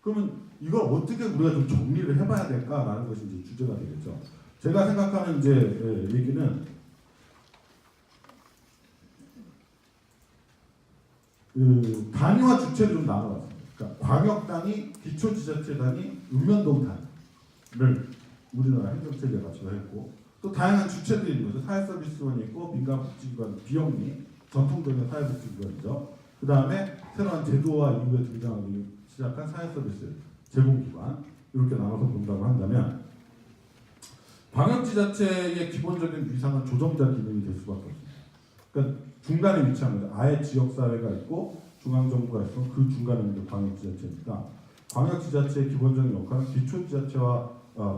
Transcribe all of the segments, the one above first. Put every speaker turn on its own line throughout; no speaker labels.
그러면 이걸 어떻게 우리가 좀 정리를 해봐야 될까라는 것이 이제 주제가 되겠죠. 제가 생각하는 이제 얘기는 단위와 주체를 좀 나눠봤습니다. 그러니까 광역단위, 기초지자체단위, 읍면동단위를 우리나라 행정체계에 맞춰서 했고, 또 다양한 주체들이 있는 거죠. 사회서비스원이 있고, 민간복지기관, 비영리, 전통적인 사회복지기관이죠. 그 다음에 새로운 제도와 이후에 등장하기 시작한 사회서비스 제공기관, 이렇게 나눠서 본다고 한다면, 광역지자체의 기본적인 위상은 조정자 기능이 될 수밖에 없습니다. 그러니까 중간에 위치합니다. 아예 지역사회가 있고 중앙정부가 있고 그 중간에 있는 게 광역지자체니까, 광역지자체의 기본적인 역할은 기초지자체와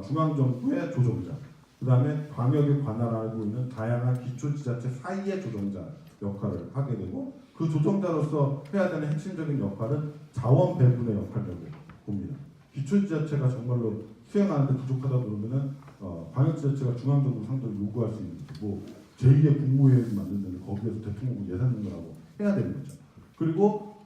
중앙정부의 조정자, 그 다음에 광역에 관할하고 있는 다양한 기초지자체 사이의 조정자 역할을 하게 되고, 그 조정자로서 해야 되는 핵심적인 역할은 자원 배분의 역할이라고 봅니다. 기초지자체가 정말로 수행하는데 부족하다 그러면은 광역지자체가 중앙정부 상대로 요구할 수 있는 거고, 제2의 국무회의를 만든다면 거기에서 대통령이 예산 능가라고 해야 되는 거죠. 그리고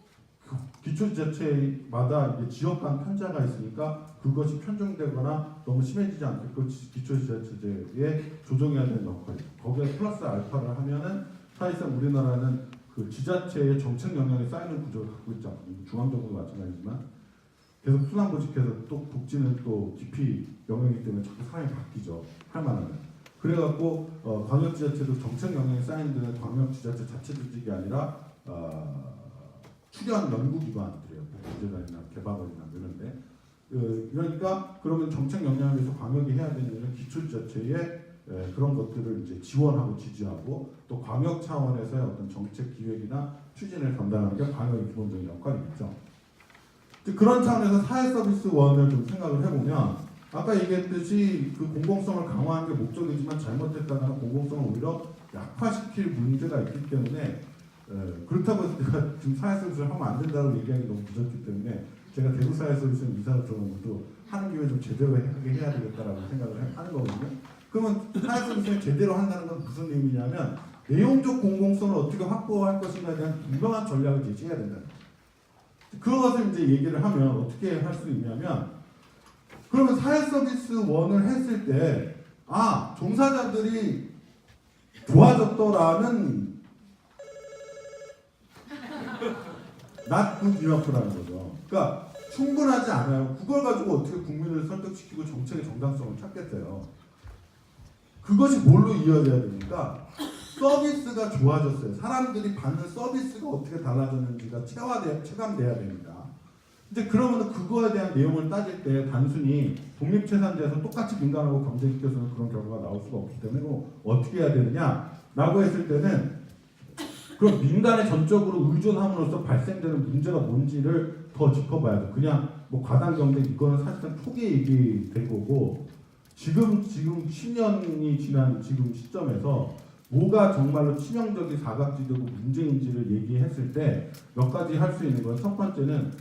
그 기초지자체마다 이제 지역 간 편차가 있으니까 그것이 편중되거나 너무 심해지지 않게끔 기초지자체에 조정해야 되는 역할이죠. 거기에 플러스 알파를 하면은 사실상 우리나라는 그 지자체의 정책 영향이 쌓이는 구조를 갖고 있지 않습니까? 중앙정부도 마찬가지지만 계속 순환보직해서 또 복지는 또 깊이 영역이기 때문에 자꾸 상황이 바뀌죠. 할 만하면. 그래갖고 광역지자체도 정책 영향이 쌓이는 데는 광역지자체 자체 조직이 아니라 출연 연구기관들이에요. 복지재단이나 개발원이나 이런데. 그러니까 그러면 정책 영향을 위해서 광역이 해야 되는 일은 기초지자체의 그런 것들을 이제 지원하고 지지하고, 또 광역 차원에서의 어떤 정책 기획이나 추진을 담당하는 게 광역의 기본적인 역할이겠죠. 그런 차원에서 사회서비스원을 좀 생각을 해보면, 아까 얘기했듯이 그 공공성을 강화하는 게 목적이지만 잘못됐다는 공공성을 오히려 약화시킬 문제가 있기 때문에, 그렇다고 해서 제가 지금 사회서비스를 하면 안 된다고 얘기하기 너무 늦었기 때문에 제가 대구 사회서비스는 이사를 들어온 것도 하는 김에 좀 제대로 하게 해야 되겠다라고 생각을 하는 거거든요. 그러면 사회서비스를 제대로 한다는 건 무슨 의미냐면, 내용적 공공성을 어떻게 확보할 것인가에 대한 분명한 전략을 제시해야 된다는 거예요. 그것을 이제 얘기를 하면 어떻게 할 수 있냐면, 그러면 사회서비스원을 했을 때 종사자들이 좋아졌더라는 not good enough라는 거죠. 그러니까 충분하지 않아요. 그걸 가지고 어떻게 국민을 설득시키고 정책의 정당성을 찾겠어요. 그것이 뭘로 이어져야 됩니까? 서비스가 좋아졌어요. 사람들이 받는 서비스가 어떻게 달라졌는지가 체감돼야 됩니다. 이제 그러면 그거에 대한 내용을 따질 때 단순히 독립체산제에서 똑같이 민간하고 경쟁시켜서는 그런 결과가 나올 수가 없기 때문에 어떻게 해야 되느냐라고 했을 때는, 그럼 민간에 전적으로 의존함으로써 발생되는 문제가 뭔지를 더 짚어봐야죠. 그냥 뭐 과당 경쟁 이거는 사실상 초기 얘기된 거고, 지금 10년이 지난 지금 시점에서 뭐가 정말로 치명적인 사각지대고 문제인지를 얘기했을 때 몇 가지 할 수 있는 건, 첫 번째는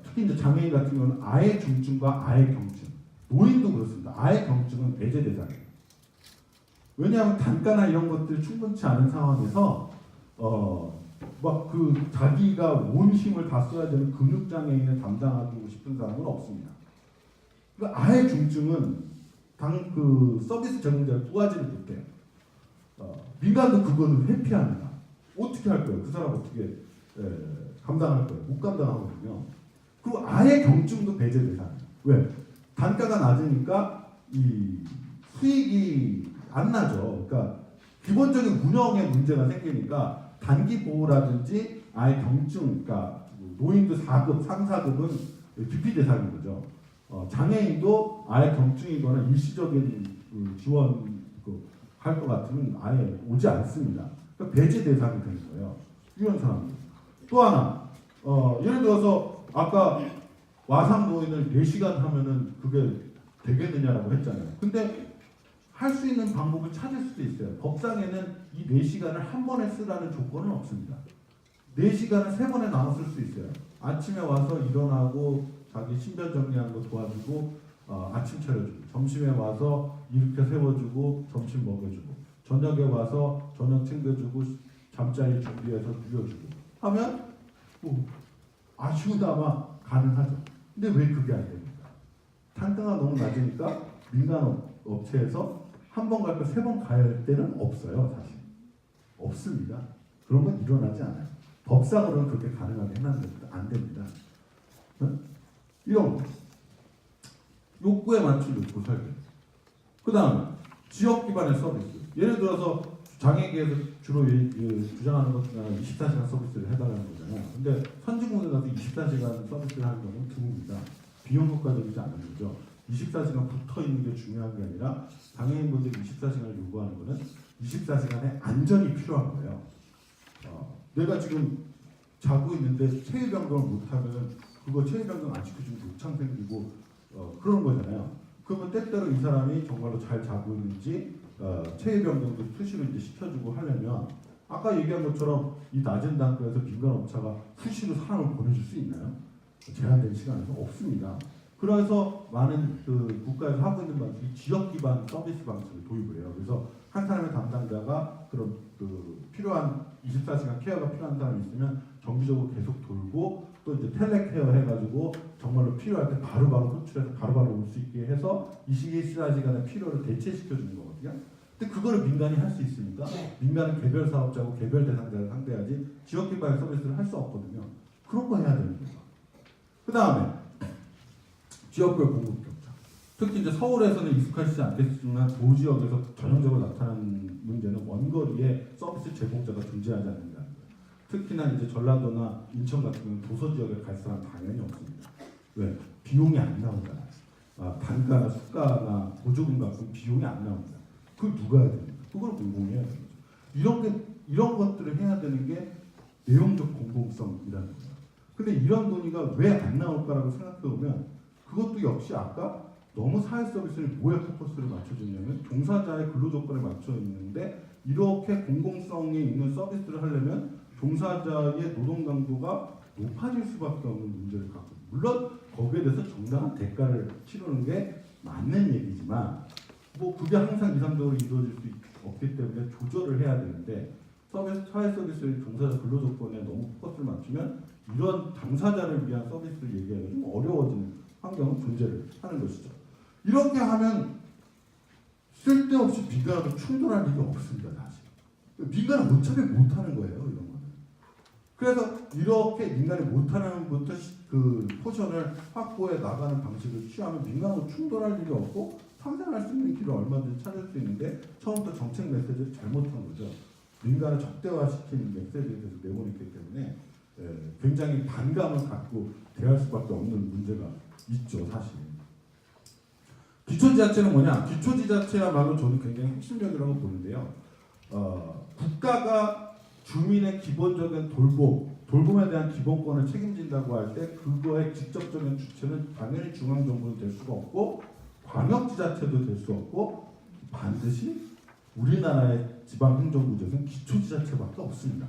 특히 이제 장애인 같은 경우는 아예 중증과 아예 경증, 노인도 그렇습니다. 아예 경증은 배제 대상이에요. 왜냐하면 단가나 이런 것들이 충분치 않은 상황에서 막 그 자기가 온 힘을 다 써야 되는 근육 장애인을 담당하고 싶은 사람은 없습니다. 그러니까 아예 중증은 그 서비스 제공자를 구하지를 못해요. 민간도 그거는 회피합니다. 어떻게 할 거예요? 그 사람 어떻게 감당할 거예요? 못 감당하거든요. 그리고 아예 경증도 배제 대상이에요. 왜? 단가가 낮으니까 이 수익이 안 나죠. 그러니까 기본적인 운영에 문제가 생기니까 단기 보호라든지 아예 경증, 그러니까 노인도 4급, 3, 4급은 기피 대상인 거죠. 장애인도 아예 경증이거나 일시적인 지원 할 것 같으면 아예 오지 않습니다. 그러니까 배제 대상이 되는 거예요. 이런 사람들. 또 하나, 예를 들어서 아까 와상 노인을 4시간 하면은 그게 되겠느냐라고 했잖아요. 근데 할 수 있는 방법을 찾을 수도 있어요. 법상에는 이 4시간을 한 번에 쓰라는 조건은 없습니다. 4시간을 3번에 나눠 쓸 수 있어요. 아침에 와서 일어나고 자기 신변 정리하는 거 도와주고 아침 차려주고, 점심에 와서 일으켜 세워주고 점심 먹여주고, 저녁에 와서 저녁 챙겨주고 잠자리 준비해서 누워주고 하면 아쉬우다마 가능하죠. 근데 왜 그게 안 됩니까? 단가가 너무 낮으니까 민간 업체에서 한 번 갈 거 세 번 갈 때는 없어요. 사실 없습니다. 그런 건 일어나지 않아요. 법상으로는 그렇게 가능하게 해놨는데 안 됩니다. 이런 거. 욕구에 맞춘 욕구 설계. 그 다음에 지역 기반의 서비스. 예를 들어서 장애계에서 주로 주장하는 것 중에 하나 24시간 서비스를 해달라는 거잖아요. 근데 선진국에 가서 24시간 서비스를 하는 경우는 드뭅니다. 비용 효과적이지 않은 거죠. 24시간 붙어 있는 게 중요한 게 아니라 장애인분들이 24시간을 요구하는 거는 24시간의 안전이 필요한 거예요. 내가 지금 자고 있는데 체위 변경을 못하면 그거 체위 변경 안 시켜주면 욕창 생기고 그런 거잖아요. 그러면 때때로 이 사람이 정말로 잘 자고 있는지 체위 변경도 수시로 이제 시켜주고 하려면 아까 얘기한 것처럼 이 낮은 단가에서 민간 업체가 수시로 사람을 보내줄 수 있나요? 제한된 시간에서 없습니다. 그래서 많은 그 국가에서 하고 있는 방식이 지역 기반 서비스 방식을 도입을 해요. 그래서 한 사람의 담당자가 그런 그 필요한 24시간 케어가 필요한 사람이 있으면 정기적으로 계속 돌고 또 이제 텔레케어 해가지고 정말로 필요할 때 바로바로 호출해서 바로바로 올 수 있게 해서 24시간의 필요를 대체시켜 주는 거거든요. 근데 그거를 민간이 할 수 있으니까 민간은 개별 사업자고 개별 대상자를 상대하지 지역 기반 서비스를 할 수 없거든요. 그런 거 해야 되는 거예요. 그 다음에 지역별 공급 격차. 특히 이제 서울에서는 익숙하시지 않겠지만 도지역에서 전형적으로 나타나는 문제는 원거리에 서비스 제공자가 존재하지 않는다는 거예요. 특히나 이제 전라도나 인천 같은 경우는 도서 지역에 갈 사람 당연히 없습니다. 왜? 비용이 안 나오잖아요. 단가나 수가나 보조금 같은 비용이 안 나옵니다. 그걸 누가 해야 됩니까? 그걸 공공해야 되는 거죠. 이런 것들을 해야 되는 게 내용적 공공성이라는 거예요. 근데 이런 논의가 왜 안 나올까라고 생각해 보면 그것도 역시 아까 너무 사회 서비스를 뭐에 포커스를 맞춰주냐면 종사자의 근로 조건에 맞춰 있는데 이렇게 공공성이 있는 서비스를 하려면 종사자의 노동 강도가 높아질 수밖에 없는 문제를 갖고 물론 거기에 대해서 정당한 대가를 치르는 게 맞는 얘기지만 뭐 그게 항상 이상적으로 이루어질 수 없기 때문에 조절을 해야 되는데 사회 서비스의 종사자 근로 조건에 너무 포커스를 맞추면 이런 당사자를 위한 서비스를 얘기하기가 좀 어려워지는 환경은 존재를 하는 것이죠. 이렇게 하면 쓸데없이 민간하고 충돌할 일이 없습니다. 사실. 민간은 어차피 못하는 거예요. 이런 거는. 그래서 이렇게 민간이 못하는 것부터 그 포션을 확보해 나가는 방식을 취하면 민간하고 충돌할 일이 없고 상생할 수 있는 길을 얼마든지 찾을 수 있는데 처음부터 정책 메시지를 잘못한 거죠. 민간을 적대화시키는 메시지에 대해서 내보냈기 때문에 굉장히 반감을 갖고 대할 수밖에 없는 문제가 있죠. 사실. 기초지자체는 뭐냐? 기초지자체야말로 저는 굉장히 핵심적이라고 보는데요. 국가가 주민의 기본적인 돌봄에 대한 기본권을 책임진다고 할 때 그거의 직접적인 주체는 당연히 중앙정부는 될 수가 없고 광역지자체도 될 수 없고 반드시 우리나라의 지방행정구조는 기초지자체밖에 없습니다.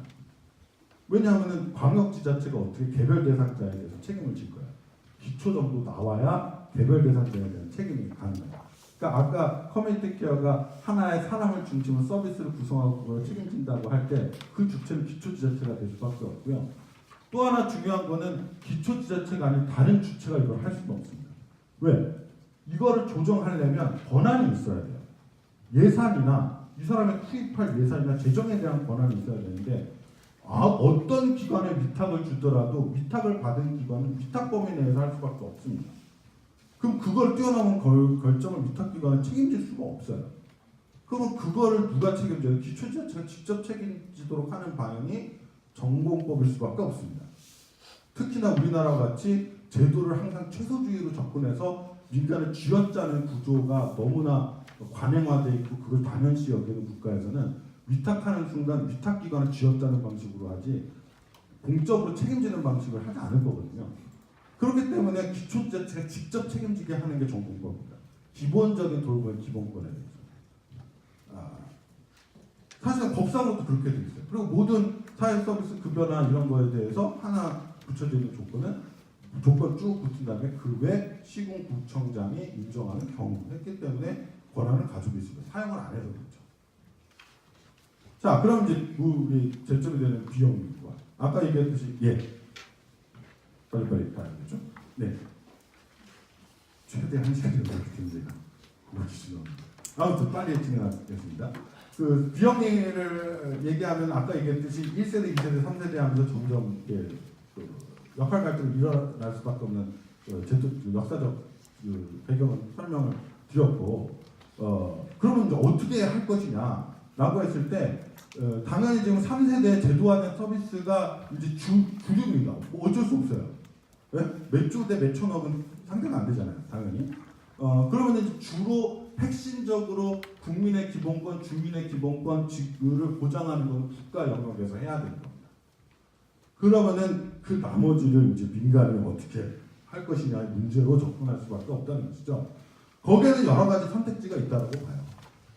왜냐하면 광역지자체가 어떻게 개별 대상자에 대해서 책임을 질 거야. 기초 정도 나와야 개별 대상자에 대한 책임이 가능해요. 그러니까 아까 커뮤니티 케어가 하나의 사람을 중심으로 서비스를 구성하고 그걸 책임진다고 할 때 그 주체는 기초지자체가 될 수밖에 없고요. 또 하나 중요한 거는 기초지자체가 아닌 다른 주체가 이걸 할 수가 없습니다. 왜? 이거를 조정하려면 권한이 있어야 돼요. 예산이나 이 사람의 투입할 예산이나 재정에 대한 권한이 있어야 되는데 어떤 기관에 위탁을 주더라도 위탁을 받은 기관은 위탁 범위 내에서 할 수밖에 없습니다. 그럼 그걸 뛰어넘은 결정을 위탁기관은 책임질 수가 없어요. 그러면 그거를 누가 책임져요? 기초지자체가 직접 책임지도록 하는 방향이 정공법일 수밖에 없습니다. 특히나 우리나라 같이 제도를 항상 최소주의로 접근해서 민간을 쥐어짜는 구조가 너무나 관행화되어 있고 그걸 당연시 여기는 국가에서는 위탁하는 순간 위탁기관을 쥐어짜는 방식으로 하지 공적으로 책임지는 방식을 하지 않을 거거든요. 그렇기 때문에 기초지자체가 직접 책임지게 하는 게 정공법입니다. 기본적인 돌봄의 기본권에 대해서. 사실은 법상으로도 그렇게 돼 있어요. 그리고 모든 사회서비스 급여나 이런 거에 대해서 하나 붙여져 있는 조건 쭉 붙인 다음에 그 외 시군구청장이 인정하는 경우 했기 때문에 권한을 가지고 있습니다. 사용을 안 해도 그렇죠. 자, 그럼 이제 우리 쟁점이 되는 비용과 아까 얘기했듯이 빨리빨리 가야 되죠. 때 1시간 정도 문제가 그거 기준으로. 아무튼 빨리 진행하겠습니다. 그 비영리를 얘기하면 아까 얘기했듯이 1세대, 2세대, 3세대 하면서 점점 이렇게 그 역할 갈등이 일어날 수밖에 없는 역사적 그 배경을 설명을 드렸고, 그러면 이제 어떻게 할 것이냐라고 했을 때 당연히 지금 3세대 제도화된 서비스가 이제 주류입니다. 뭐 어쩔 수 없어요. 왜? 몇 조 대 몇 천억은 상대가 안 되잖아요. 당연히. 그러면 이제 주로 핵심적으로 국민의 기본권, 주민의 기본권, 를 보장하는 건 국가 영역에서 해야 되는 겁니다. 그러면은 그 나머지를 이제 민간이 어떻게 할 것이냐의 문제로 접근할 수밖에 없다는 것이죠. 거기에는 여러 가지 선택지가 있다고 봐요.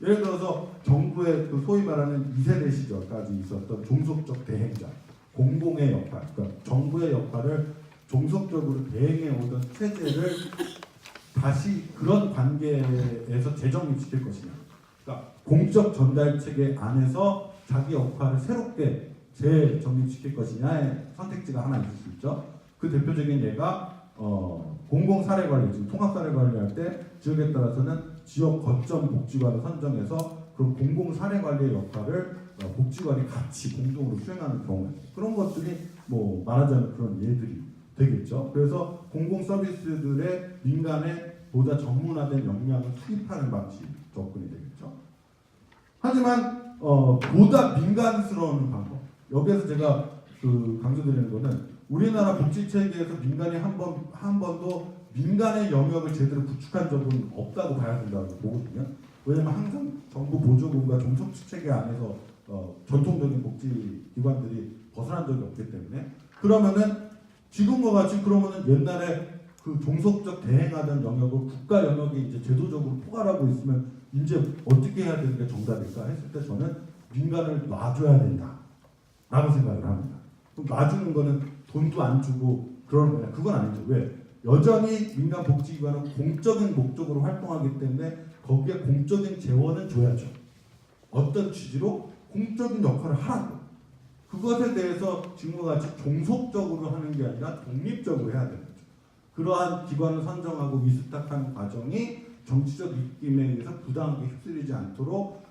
예를 들어서 정부의 그 소위 말하는 2세대 시절까지 있었던 종속적 대행자, 공공의 역할, 그러니까 정부의 역할을 종속적으로 대행해 오던 체제를 다시 그런 관계에서 재정립시킬 것이냐. 그러니까 공적 전달 체계 안에서 자기 역할을 새롭게 재정립시킬 것이냐의 선택지가 하나 있을 수 있죠. 그 대표적인 예가 공공사례관리, 지금 통합사례관리할 때 지역에 따라서는 지역 거점 복지관을 선정해서 그런 공공사례관리의 역할을 복지관이 같이 공동으로 수행하는 경우, 그런 것들이 뭐 말하자면 그런 예들이 되겠죠. 그래서 공공 서비스들의 민간에 보다 전문화된 역량을 투입하는 방식 접근이 되겠죠. 하지만 보다 민간스러운 방법, 여기에서 제가 그 강조드리는 거는 우리나라 복지 체계에서 민간이 한 번도 민간의 영역을 제대로 구축한 적은 없다고 봐야 된다고 보거든요. 왜냐하면 항상 정부 보조금과 종속지 체계 안에서 전통적인 복지 기관들이 벗어난 적이 없기 때문에, 그러면은 지금과 같이 그러면은 옛날에 그 종속적 대행하던 영역을 국가 영역에 이제 제도적으로 포괄하고 있으면 이제 어떻게 해야 되는 게 정답일까 했을 때 저는 민간을 놔줘야 된다라고 생각을 합니다. 그럼 놔주는 거는 돈도 안 주고 그러는 거냐? 그건 아니죠. 왜? 여전히 민간 복지기관은 공적인 목적으로 활동하기 때문에 거기에 공적인 재원은 줘야죠. 어떤 취지로? 공적인 역할을 하라고. 그것에 대해서 지금과 같이 종속적으로 하는 게 아니라 독립적으로 해야 되는 거죠. 그러한 기관을 선정하고 위탁하는 과정이 정치적 입김에 의해서 부당하게 휩쓸리지 않도록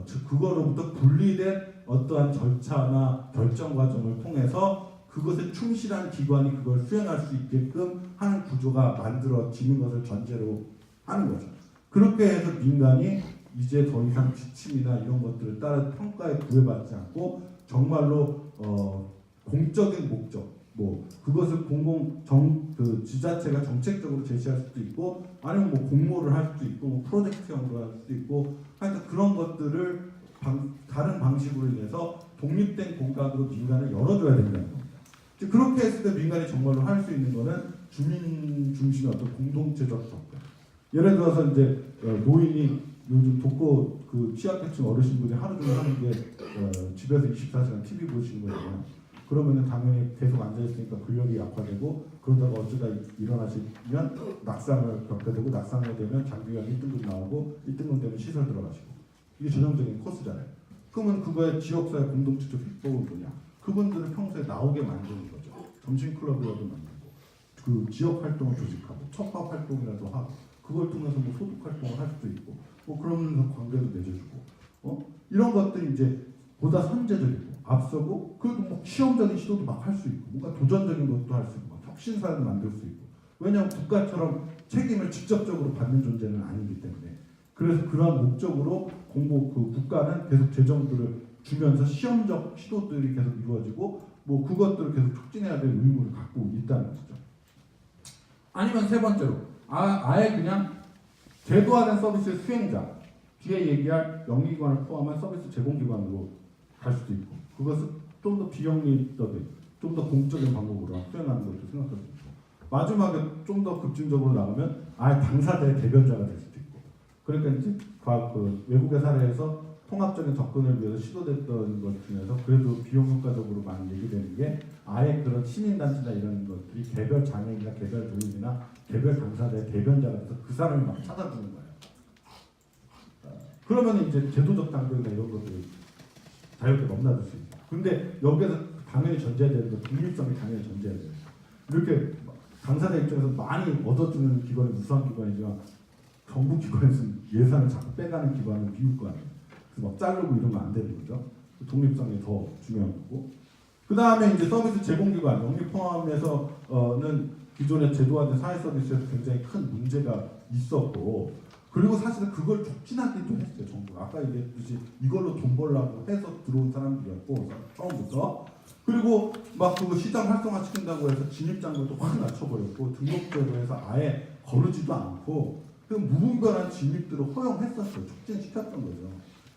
즉 그거로부터 분리된 어떠한 절차나 결정 과정을 통해서 그것에 충실한 기관이 그걸 수행할 수 있게끔 하는 구조가 만들어지는 것을 전제로 하는 거죠. 그렇게 해서 민간이 이제 더 이상 지침이나 이런 것들을 따라 평가에 구애받지 않고 정말로 공적인 목적, 뭐 그것을 그 지자체가 정책적으로 제시할 수도 있고 아니면 뭐 공모를 할 수도 있고 뭐 프로젝트형으로 할 수도 있고 하여튼 그런 것들을 다른 방식으로 인해서 독립된 공간으로 민간을 열어줘야 된다는 겁니다. 그렇게 했을 때 민간이 정말로 할 수 있는 거는 주민 중심의 어떤 공동체적 접근. 예를 들어서 이제 노인이 요즘 독거 그 취약계층 어르신분이 하루 종일 하는 게 집에서 24시간 TV 보시는 거잖아요. 그러면은 당연히 계속 앉아있으니까 근력이 약화되고 그러다가 어쩌다 일어나시면 낙상을 겪게 되고 낙상이 되면 장기간 1등급 나오고 1등급 되면 시설 들어가시고 이게 전형적인 코스잖아요. 그러면 그거의 지역사회 공동체적 비법은 뭐냐? 그분들을 평소에 나오게 만드는 거죠. 점심클럽이라도 만들고 그 지역 활동을 조직하고 첩밥 활동이라도 하고 그걸 통해서 뭐 소득 활동을 할 수도 있고 뭐 그러면서 관계도 맺어주고 이런 것들이 이제 보다 선제적이고 앞서고 그리고 뭐 시험적인 시도도 막 할 수 있고 뭔가 도전적인 것도 할 수 있고 혁신사를 만들 수 있고 왜냐하면 국가처럼 책임을 직접적으로 받는 존재는 아니기 때문에 그래서 그러한 목적으로 그 국가는 계속 재정들을 주면서 시험적 시도들이 계속 이루어지고 뭐 그것들을 계속 촉진해야 될 의무를 갖고 있다는 것이죠. 아니면 세 번째로 아예 그냥 제도화된 서비스의 수행자 뒤에 얘기할 영리기관을 포함한 서비스 제공기관으로 갈 수도 있고 그것은 좀 더 비영리적인 좀 더 공적인 방법으로 수행하는 것도 생각할 수 있고 마지막에 좀 더 급진적으로 나가면 아예 당사자의 대변자가 될 수도 있고 그러니까 이제 그 외국의 사례에서 통합적인 접근을 위해서 시도됐던 것 중에서 그래도 비용 효과적으로 많이 얘기되는 게 아예 그런 시민단체나 이런 것들이 개별 장애인이나 개별 도인이나 개별 당사자의 대변자가 돼서 그 사람을 막 찾아주는 거예요. 그러면 이제 제도적 당국이나 이런 것들을 자유롭게 넘나들 수 있고 근데 여기에서 당연히 전제해야 되는 건 독립성이 당연히 전제해야 돼요. 이렇게 당사자 입장에서 많이 얻어주는 기관이 우수한 기관이지만 정부 기관에서는 예산을 자꾸 빼가는 기관은 비울 거 아니에요. 그래서 막 자르고 이러면 안 되는 거죠. 독립성이 더 중요한 거고. 그 다음에 이제 서비스 제공기관, 영리 포함해서는 기존의 제도화된 사회 서비스에서 굉장히 큰 문제가 있었고, 그리고 사실은 그걸 촉진하기도 했어요, 정부가. 아까 얘기했듯이 이걸로 돈 벌라고 해서 들어온 사람들이었고, 처음부터. 그리고 막 그거 시장 활성화 시킨다고 해서 진입장벽도 확 낮춰버렸고, 등록제로 해서 아예 거르지도 않고, 그 무분별한 진입들을 허용했었어요. 촉진시켰던 거죠.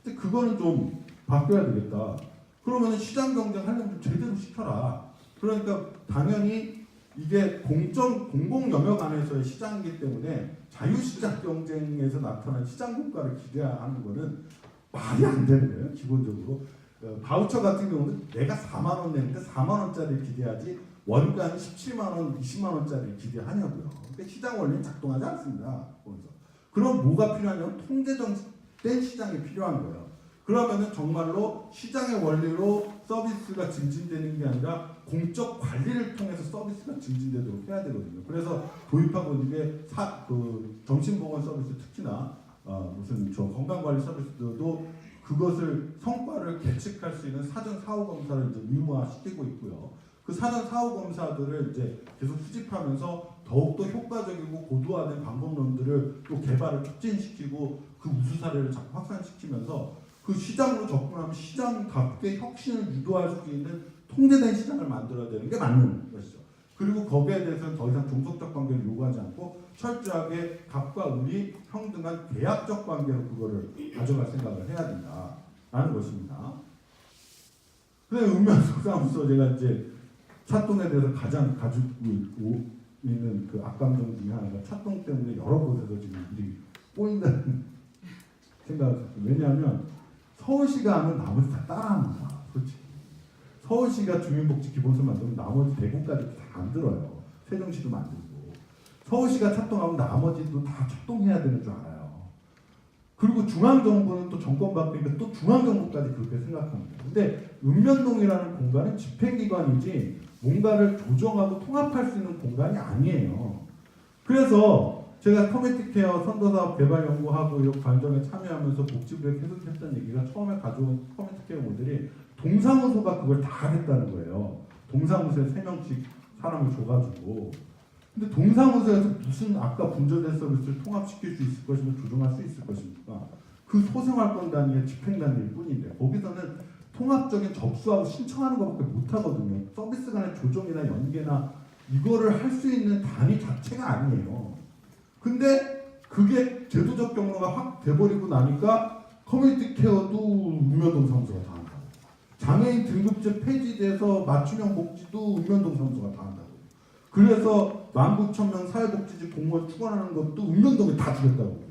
근데 그거는 좀 바뀌어야 되겠다. 그러면 시장 경쟁 하려면 좀 제대로 시켜라. 그러니까 당연히 이게 공공 영역 안에서의 시장이기 때문에 자유시장 경쟁에서 나타난 시장 국가를 기대하는 거는 말이 안 되는 거예요. 기본적으로. 바우처 같은 경우는 내가 4만 원 내는데 4만 원짜리를 기대하지 원가는 17만 원, 20만 원짜리를 기대하냐고요. 그러니까 시장 원리는 작동하지 않습니다. 그럼 뭐가 필요하냐면 통제된 시장이 필요한 거예요. 그러면은 정말로 시장의 원리로 서비스가 증진되는 게 아니라 공적 관리를 통해서 서비스가 증진되도록 해야 되거든요. 그래서 도입하고 있는 게 정신보건 서비스 특히나 무슨 저 건강관리 서비스도 그것을 성과를 계측할 수 있는 사전 사후 검사를 이제 의무화시키고 있고요. 그 사전 사후 검사들을 이제 계속 수집하면서 더욱더 효과적이고 고도화된 방법론들을 또 개발을 촉진시키고 그 우수 사례를 자꾸 확산시키면서 그 시장으로 접근하면 시장답게 혁신을 유도할 수 있는 통제된 시장을 만들어야 되는 게 맞는 것이죠. 그리고 거기에 대해서는 더 이상 종속적 관계를 요구하지 않고 철저하게 갑과 을이 평등한 계약적 관계로 그거를 가져갈 생각을 해야 된다라는 것입니다. 그다음에 읍면속사무소 제가 이제 찻동에 대해서 가장 가지고 있는 그 악감정 중에 하나가 찻동 때문에 여러 곳에서 지금 일이 꼬인다는 생각을 했어요. 왜냐하면 서울시가 하면 나머지 다 따라합니다. 솔직히. 서울시가 주민복지 기본서 만들면 나머지 대구까지 다 만들어요. 세종시도 만들고. 서울시가 착동하면 나머지도 다 착동해야 되는 줄 알아요. 그리고 중앙정부는 또 정권 바뀌니까 또 중앙정부까지 그렇게 생각합니다. 근데 읍면동이라는 공간은 집행기관이지 뭔가를 조정하고 통합할 수 있는 공간이 아니에요. 그래서 제가 커뮤니티 케어 선도사업 개발 연구하고 이 과정에 참여하면서 복지부에 계속 했던 얘기가 처음에 가져온 커뮤니티 케어 모델이 동사무소가 그걸 다 하겠다는 거예요. 동사무소에 3명씩 사람을 줘가지고. 근데 동사무소에서 무슨 아까 분절된 서비스를 통합시킬 수 있을 것이며 조정할 수 있을 것입니까? 그 소생활권 단위의 집행 단위일 뿐인데 거기서는 통합적인 접수하고 신청하는 것밖에 못하거든요. 서비스 간의 조정이나 연계나 이거를 할 수 있는 단위 자체가 아니에요. 근데 그게 제도적 경로가 확 돼버리고 나니까 커뮤니티 케어도 읍면동 사무소가 다 한다고. 장애인 등급제 폐지돼서 맞춤형 복지도 읍면동 사무소가 다 한다고. 그래서 19,000명 사회복지직 공무원 추가하는 것도 읍면동에 다 주겠다고.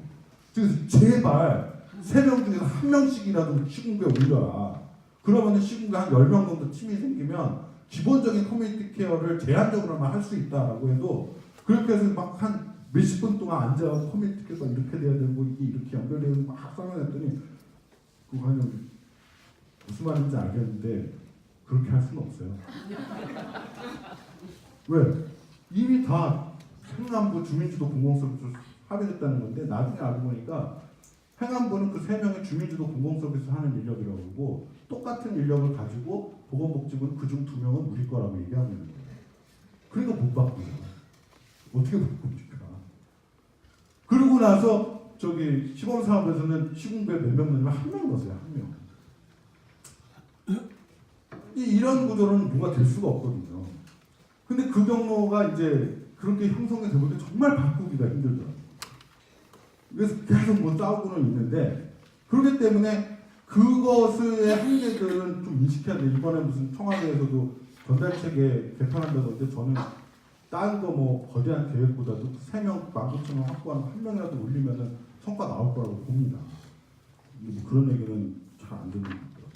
그래서 제발 3명 중에서 1명씩이라도 시군구에 올려라. 그러면 시군구에 한 10명 정도 팀이 생기면 기본적인 커뮤니티 케어를 제한적으로만 할 수 있다라고 해도 그렇게 해서 막 한 몇십 분 동안 앉아서 커뮤니티 케어가 이렇게 돼야 되고 이게 이렇게 연결되고 막 설명했더니 그거 하면 무슨 말인지 알겠는데 그렇게 할 수는 없어요. 왜? 이미 다 행안부 주민주도 공공서비스 합의됐다는 건데 나중에 알고 보니까 행안부는 그 3명의 주민주도 공공서비스 하는 인력이라고 그러고 똑같은 인력을 가지고 보건복지부는 그중 2명은 우리 거라고 얘기하는 거예요. 그러니까 못 바꾸죠. 어떻게 바꿉니까? 그러고 나서 저기 시범사업에서는 시군구에 몇 명 넣으면 1명 넣었어요. 1명. 이런 구조로는 뭐가 될 수가 없거든요. 근데 그 경로가 이제 그렇게 형성이 되면 정말 바꾸기가 힘들더라고요. 그래서 계속 뭐 싸우고는 있는데 그렇기 때문에 그것의 한계들은 좀 인식해야 돼. 이번에 무슨 청와대에서도 전달체계 개편한다던데 저는 다른 거 뭐 거대한 계획보다도 3명 19,000명 확보하는 1명이라도 올리면은 성과 나올 거라고 봅니다. 뭐 그런 얘기는 잘 안 듣는 것 같더라고요.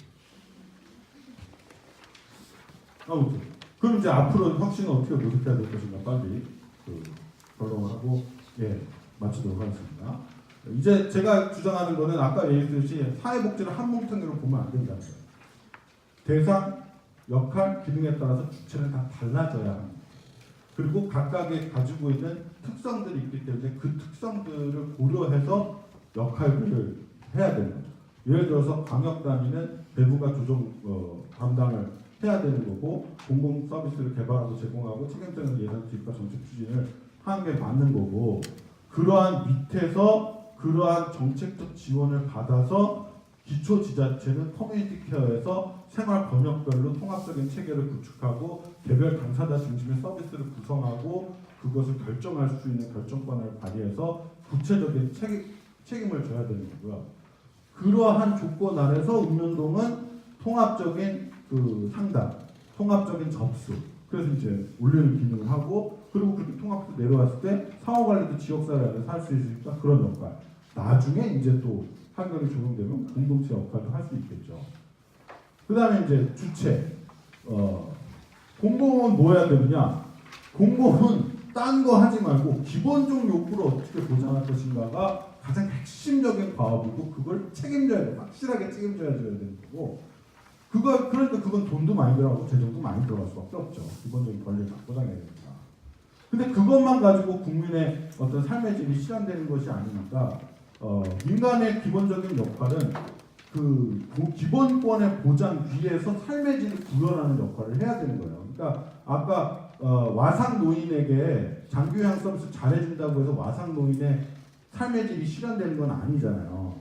아무튼 그럼 이제 앞으로 혁신을 어떻게 모색해야 될 것인가 빨리 결론을 하고 마치도록 하겠습니다. 이제 제가 주장하는 거는 아까 얘기했듯이 사회복지를 한 뭉텅이로 보면 안 된다는 거예요. 대상, 역할, 기능에 따라서 주체는 다 달라져야 합니다. 그리고 각각의 가지고 있는 특성들이 있기 때문에 그 특성들을 고려해서 역할들을 해야 되는 거죠. 예를 들어서 광역단위는 배부가 조정 담당을 해야 되는 거고, 공공 서비스를 개발하고 제공하고 책임성 있는 예산 투입과 정책 추진을 하는 게 맞는 거고, 그러한 밑에서 그러한 정책적 지원을 받아서 기초지자체는 커뮤니티 케어에서 생활 번역별로 통합적인 체계를 구축하고 개별 당사자 중심의 서비스를 구성하고 그것을 결정할 수 있는 결정권을 발휘해서 구체적인 책임을 져야 되는 거고요. 그러한 조건 아래서 읍면동은 통합적인 그 상담, 통합적인 접수, 그래서 이제 올리는 기능을 하고, 그리고 그렇게 통합해서 내려왔을 때 상호관리도 지역사회 안에서 할 수 있으니까 그런 역할. 나중에 이제 또 환경이 조성되면 공동체 역할도 할 수 있겠죠. 그 다음에 이제 주체. 공공은 뭐 해야 되느냐? 공공은 딴 거 하지 말고 기본적 욕구를 어떻게 보장할 것인가가 가장 핵심적인 과업이고, 그걸 책임져야 돼. 확실하게 책임져야 되는 거고, 그러니까 그건 돈도 많이 들어가고 재정도 많이 들어갈 수밖에 없죠. 기본적인 권리를 다 보장해야 되니까. 근데 그것만 가지고 국민의 어떤 삶의 질이 실현되는 것이 아니니까, 민간의 기본적인 역할은 그 기본권의 보장 위에서 삶의 질을 구현하는 역할을 해야 되는 거예요. 그러니까 아까 와상 노인에게 장기요양 서비스 잘해준다고 해서 와상 노인의 삶의 질이 실현되는 건 아니잖아요.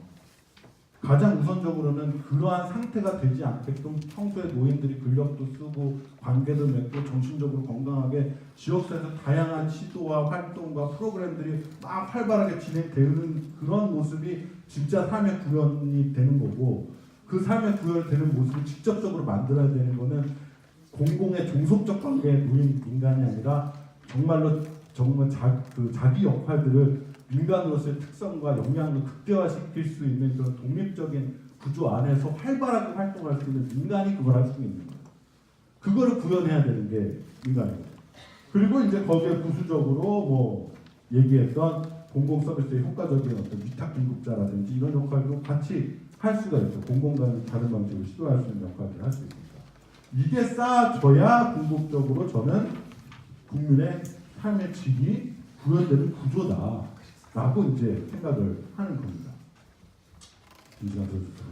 가장 우선적으로는 그러한 상태가 되지 않게끔 평소에 노인들이 근력도 쓰고 관계도 맺고 정신적으로 건강하게 지역사회에서 다양한 시도와 활동과 프로그램들이 막 활발하게 진행되는 그런 모습이 진짜 삶의 구현이 되는 거고, 그 삶의 구현이 되는 모습을 직접적으로 만들어야 되는 거는 공공의 종속적 관계의 노인 민간이 아니라 정말 자기 역할들을 민간으로서의 특성과 역량을 극대화시킬 수 있는 그런 독립적인 구조 안에서 활발하게 활동할 수 있는 민간이 그걸 할 수 있는 거예요. 그거를 구현해야 되는 게 민간이에요. 그리고 이제 거기에 부수적으로 뭐 얘기했던 공공 서비스의 효과적인 어떤 위탁 공급자라든지 이런 역할도 같이 할 수가 있죠. 공공과는 다른 방식으로 시도할 수 있는 역할을 할 수 있습니다. 이게 쌓아져야 궁극적으로 저는 국민의 삶의 질이 구현되는 구조다 라고 이제 생각을 하는 겁니다. 이 시간 들어주셔서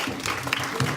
감사합니다.